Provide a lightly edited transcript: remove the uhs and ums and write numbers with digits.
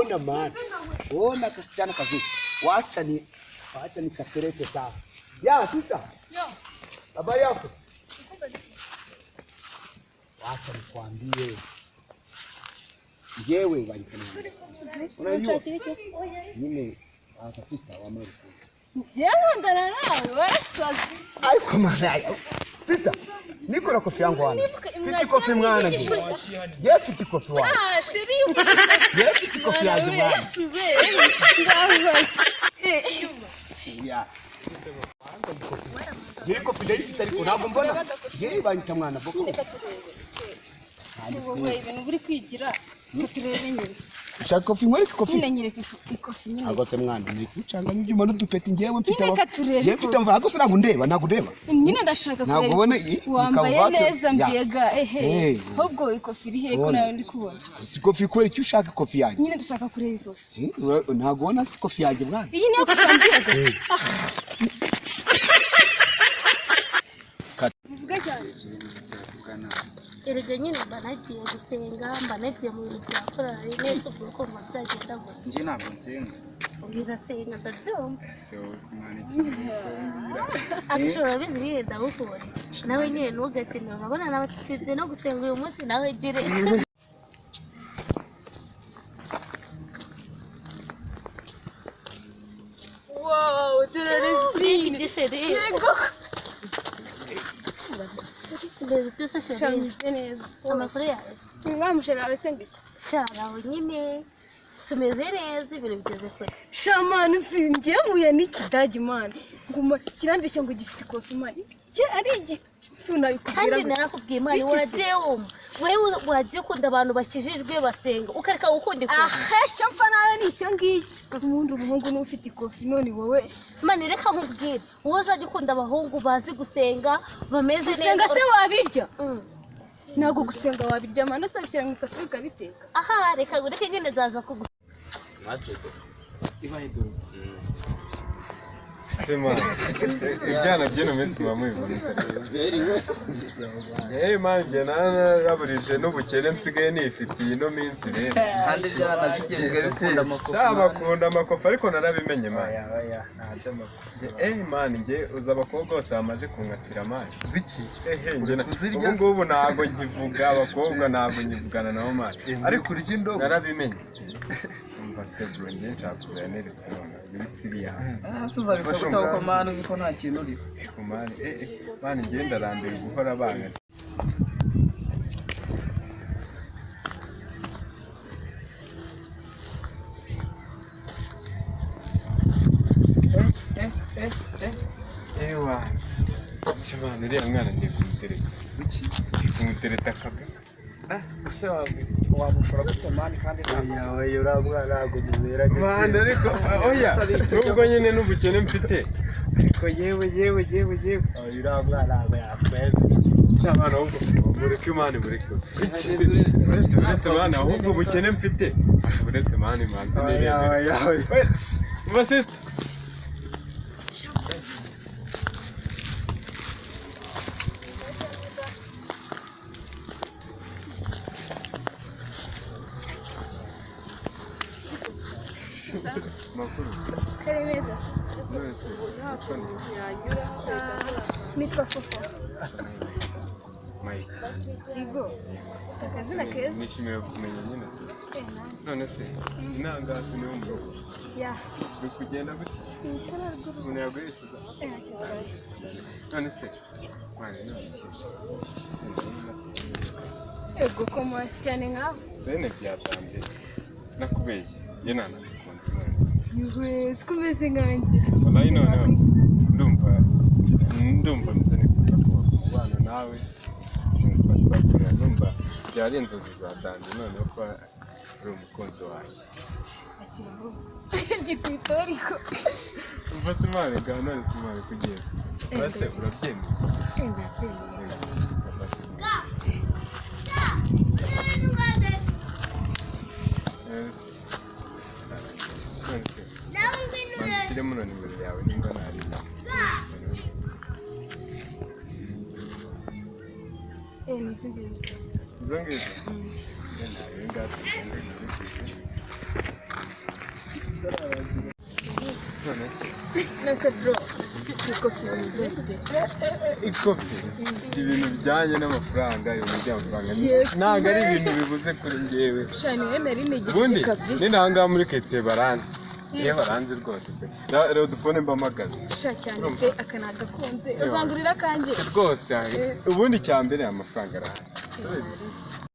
Ona man. Ona kasichana kazuri. Wacha nikapeleke sawa. Ya sister. Yo. Habari yako? Wacha nikwambie. Jewe walikana. Unajua? Mimi sasa sister wa Amerika. Nsiangana nawe warasazi. Ai kwa mazaya. Sister, niko na kofi yangu hapa. Titi kofi mwana nje. Je, titi kofi wapi? Ah, sheri. Je, titi kofi yangu hapa. Yesu we. Ngamba. Ya. Je, kofi dai fitari kuna mbona? Je, banyita mwana boko. Siwowe ibintu buri kwigira. Kuturebe nyine. Ushaka kofi mwere kofi? Nyine ikofi nyine. Agose mwana ni kucanganya ibyuma n'udupeti ngewe mfite Nyine mfite mva agose nagundeba nagundeba. Nyine ndashaka kureba. Nagubona wambaye neza mbega ehe. Ahubwo ikofi iri he ko nawe ndi kubona. Si kofi kwere icyo ushaka kofi yanjye. Nyine ndashaka kureba ikofi. Nagubona si kofi yanjye mwana. Iyi ni kofi yanjye. Vuga cyane. Erega nyine mbanagiye gusenga mbanagiye mu bintu bya korali neza ubwo muzagenda ngo nje ntabwo nsenga urasenga ndabyumva so kumana iki akishora biziriye ndagukora nawe nyine ntugakine urabona n'abatisibye no gusenga uyu munsi nawe gire Wow, turarezi ndisheri yego ndetse shameze neza amakuru yawe mwamushera wawe sengiki sharaho nyine tumeze neza ibintu bigeze kure shamani singiye muye n'ikidage man nguma kirambishye ngo gifite ikofi man ari sunabikubwira kandi narakubwiye imana wadewo wewe wagiye ukunda abantu bakijijwe basenga ukareka gukunda ikofi ahesha mfa nawe nicyo ngicyo umuntu umuhungu n'ufite ikofi none wowe mani reka nkubwire wowe uzajya ukunda abahungu bazi gusenga bameze neza gusenga se wabirya nago gusenga wabirya mana se bikira mu isafuriya ukabiteka aha reka nyine zaza kugusenga ibaye dore sema ibyana byino minsi mamubibona manje naraburije n'ubukene nsigaye nifitiye ino minsi rero kandi byana bikirwe bikunda amakofi bakunda amakofi ariko narabimenye man ntabyo amakofi man nge uza abakobwa bose bamaje kunkatira man biki nge ubu ngubu ntabwo nkivuga abakobwa ntabwo nkivugana nabo man ariko urya indobo narabimenye umva se bro nge nshaka kuganira kubona biri serious suza bikagutaho ko man uzi ko nta kintu uri man nge ndarambiwe guhora banga ewa chabana uriya mwana ndiye kumutereta biki kumutereta kabisa use wamushora gute man kandi yawe ura mwana ntago mubera gake man ariko oya nubwo nyine n'ubukene mfite ariko yewe ura mwana ntago yakwemera chabana ahubwo mureke man mureke uretse man ahubwo ubukene mfite uretse man manzi n'irende yawe mva sister makuru karemeza nitwa Fofo Mike yego akazina keza nishimiye kumenya nyine none se inangazi niwo mu rugo ya uri kugenda gute umuntu yaguherekeza none se mwana none se yego koma cyane nkaho zene byatangiye nakubeshye njye nanabikunze yuwe sikumeze nkanjye wallahi none ndumva meze neza ko kubana nawe ndumva byari inzozi zadanje none ko ari umukunzi wanjye gikwitoliko umva simane ga none simane kugeza base urabyemeye ndabyemeye Mandikire muno nimero yawe nimba nari nisigize izo ngizo nawe ngati nose bro ikofi bizete ikofi ibintu bijyanye n'amafaranga ibintu by'amafaranga ntabwo ari ibintu bibuze kuri njyewe shani emeri ni ubundi igiti kabisa ni nanga muri ketse baranze baranze rwose pe rero dufone mbamagaze sha cyane pe akanaga kunze uzangurira kanje rwose ubundi cyambere amafaranga arahari